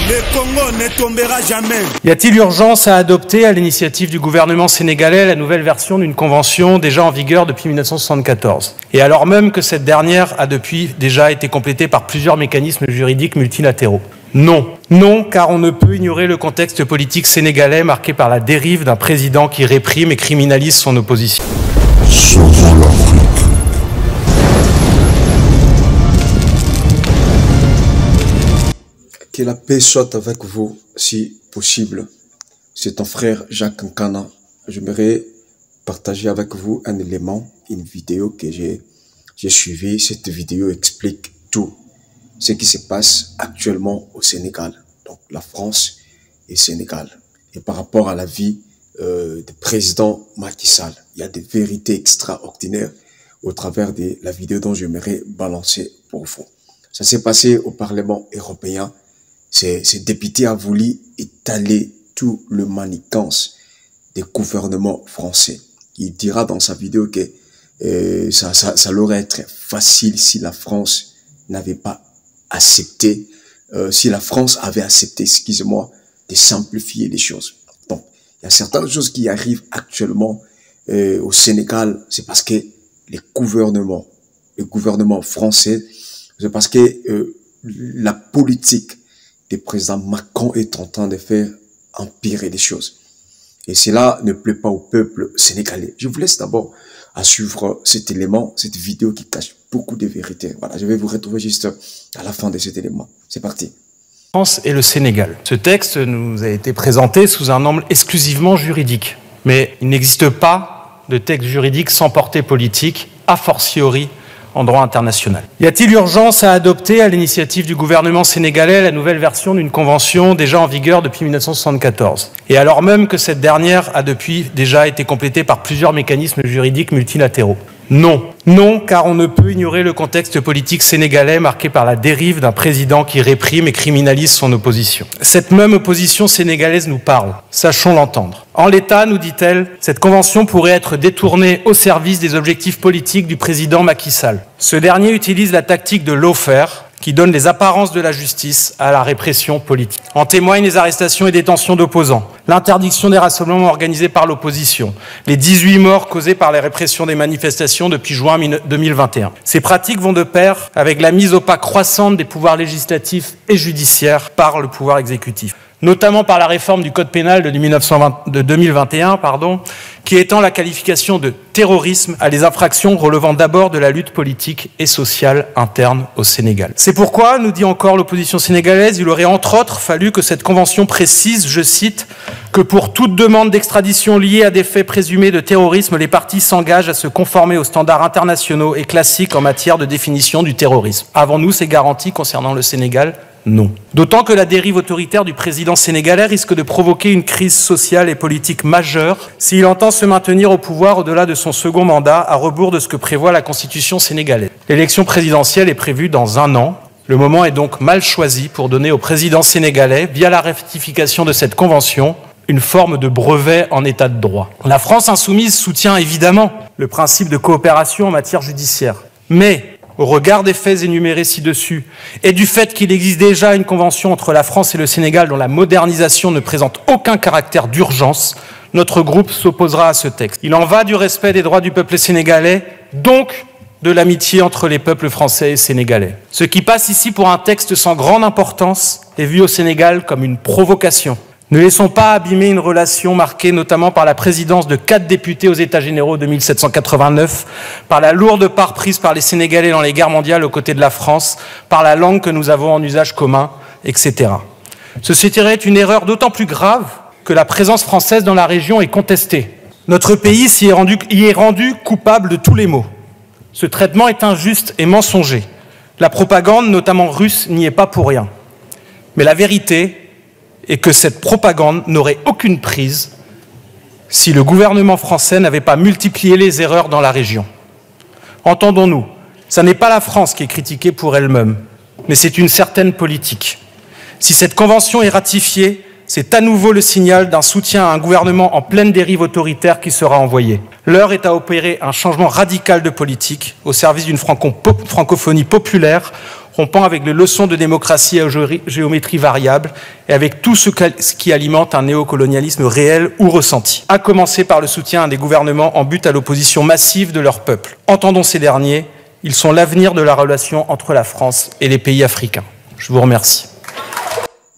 Le Congo ne tombera jamais. Y a-t-il urgence à adopter, à l'initiative du gouvernement sénégalais, la nouvelle version d'une convention déjà en vigueur depuis 1974 ? Et alors même que cette dernière a depuis déjà été complétée par plusieurs mécanismes juridiques multilatéraux ? Non. Non, car on ne peut ignorer le contexte politique sénégalais marqué par la dérive d'un président qui réprime et criminalise son opposition. Sauvons l'Afrique. Que la paix soit avec vous, si possible. C'est ton frère Jacques Nkana. J'aimerais partager avec vous un élément, une vidéo que j'ai suivie. Cette vidéo explique tout ce qui se passe actuellement au Sénégal. Donc la France et le Sénégal. Et par rapport à la vie du président Macky Sall, il y a des vérités extraordinaires au travers de la vidéo dont j'aimerais balancer pour vous. Ça s'est passé au Parlement européen. Ces députés a voulu étaler tout le manigance des gouvernements français. Il dira dans sa vidéo que ça aurait été facile si la France n'avait pas accepté, si la France avait accepté, excusez-moi, de simplifier les choses. Donc, il y a certaines choses qui arrivent actuellement au Sénégal, c'est parce que le gouvernement français, c'est parce que la politique du président Macron est en train de faire empirer les choses. Et cela ne plaît pas au peuple sénégalais. Je vous laisse d'abord à suivre cet élément, cette vidéo qui cache beaucoup de vérités. Voilà, je vais vous retrouver juste à la fin de cet élément. C'est parti. France et le Sénégal. Ce texte nous a été présenté sous un angle exclusivement juridique. Mais il n'existe pas de texte juridique sans portée politique, a fortiori en droit international. Y a-t-il urgence à adopter, à l'initiative du gouvernement sénégalais, la nouvelle version d'une convention déjà en vigueur depuis 1974 ? Et alors même que cette dernière a depuis déjà été complétée par plusieurs mécanismes juridiques multilatéraux ? Non. Non, car on ne peut ignorer le contexte politique sénégalais marqué par la dérive d'un président qui réprime et criminalise son opposition. Cette même opposition sénégalaise nous parle. Sachons l'entendre. En l'état, nous dit-elle, cette convention pourrait être détournée au service des objectifs politiques du président Macky Sall. Ce dernier utilise la tactique de lawfare, qui donne les apparences de la justice à la répression politique. En témoignent les arrestations et détentions d'opposants, l'interdiction des rassemblements organisés par l'opposition, les 18 morts causés par les répressions des manifestations depuis juin 2021. Ces pratiques vont de pair avec la mise au pas croissante des pouvoirs législatifs et judiciaires par le pouvoir exécutif, notamment par la réforme du code pénal de 2021, qui étend la qualification de terrorisme à les infractions relevant d'abord de la lutte politique et sociale interne au Sénégal. C'est pourquoi, nous dit encore l'opposition sénégalaise, il aurait entre autres fallu que cette convention précise, je cite, que pour toute demande d'extradition liée à des faits présumés de terrorisme, les parties s'engagent à se conformer aux standards internationaux et classiques en matière de définition du terrorisme. Avons-nous ces garanties concernant le Sénégal ? Non. D'autant que la dérive autoritaire du président sénégalais risque de provoquer une crise sociale et politique majeure s'il entend se maintenir au pouvoir au-delà de son second mandat, à rebours de ce que prévoit la constitution sénégalaise. L'élection présidentielle est prévue dans 1 an. Le moment est donc mal choisi pour donner au président sénégalais, via la ratification de cette convention, une forme de brevet en état de droit. La France insoumise soutient évidemment le principe de coopération en matière judiciaire. Mais au regard des faits énumérés ci-dessus, et du fait qu'il existe déjà une convention entre la France et le Sénégal dont la modernisation ne présente aucun caractère d'urgence, notre groupe s'opposera à ce texte. Il en va du respect des droits du peuple sénégalais, donc de l'amitié entre les peuples français et sénégalais. Ce qui passe ici pour un texte sans grande importance est vu au Sénégal comme une provocation. Ne laissons pas abîmer une relation marquée notamment par la présidence de 4 députés aux États généraux de 1789, par la lourde part prise par les Sénégalais dans les guerres mondiales aux côtés de la France, par la langue que nous avons en usage commun, etc. Ce serait une erreur d'autant plus grave que la présence française dans la région est contestée. Notre pays y est rendu coupable de tous les maux. Ce traitement est injuste et mensonger. La propagande, notamment russe, n'y est pas pour rien. Mais la vérité et que cette propagande n'aurait aucune prise si le gouvernement français n'avait pas multiplié les erreurs dans la région. Entendons-nous, ce n'est pas la France qui est critiquée pour elle-même, mais c'est une certaine politique. Si cette convention est ratifiée, c'est à nouveau le signal d'un soutien à un gouvernement en pleine dérive autoritaire qui sera envoyé. L'heure est à opérer un changement radical de politique au service d'une francophonie populaire, rompant avec les leçons de démocratie à géométrie variable et avec tout ce qui alimente un néocolonialisme réel ou ressenti, à commencer par le soutien à des gouvernements en but à l'opposition massive de leur peuple. Entendons ces derniers, ils sont l'avenir de la relation entre la France et les pays africains. Je vous remercie.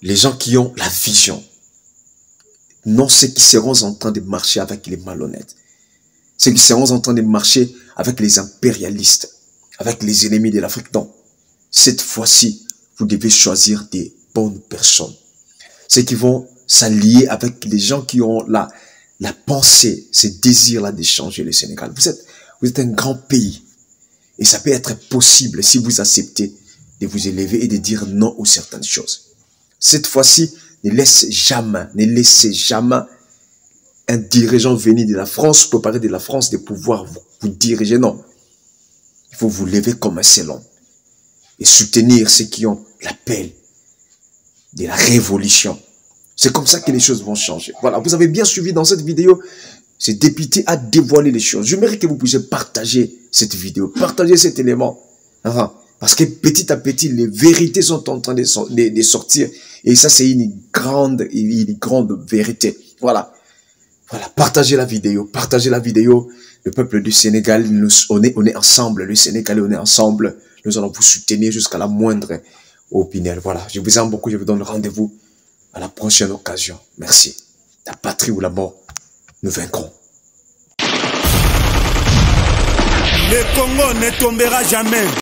Les gens qui ont la vision, non ceux qui seront en train de marcher avec les malhonnêtes, ceux qui seront en train de marcher avec les impérialistes, avec les ennemis de l'Afrique. Non, cette fois-ci, vous devez choisir des bonnes personnes. Ceux qui vont s'allier avec les gens qui ont la pensée, ce désir-là de changer le Sénégal. Vous êtes un grand pays. Et ça peut être possible si vous acceptez de vous élever et de dire non à certaines choses. Cette fois-ci, ne laissez jamais un dirigeant venir de la France, pour parler de la France, de pouvoir vous diriger. Non. Il faut vous lever comme un seul homme et soutenir ceux qui ont l'appel de la révolution. C'est comme ça que les choses vont changer. Voilà, vous avez bien suivi dans cette vidéo. Ce député a dévoilé les choses. Je mérite que vous puissiez partager cette vidéo, partager cet élément. Enfin, parce que petit à petit, les vérités sont en train de sortir. Et ça, c'est une grande vérité. Voilà. Voilà, partagez la vidéo. Partagez la vidéo. Le peuple du Sénégal, on est ensemble. Le Sénégalais, on est ensemble. Nous allons vous soutenir jusqu'à la moindre opinion. Voilà, je vous aime beaucoup. Je vous donne rendez-vous à la prochaine occasion. Merci. La patrie ou la mort, nous vaincrons. Le Congo ne tombera jamais.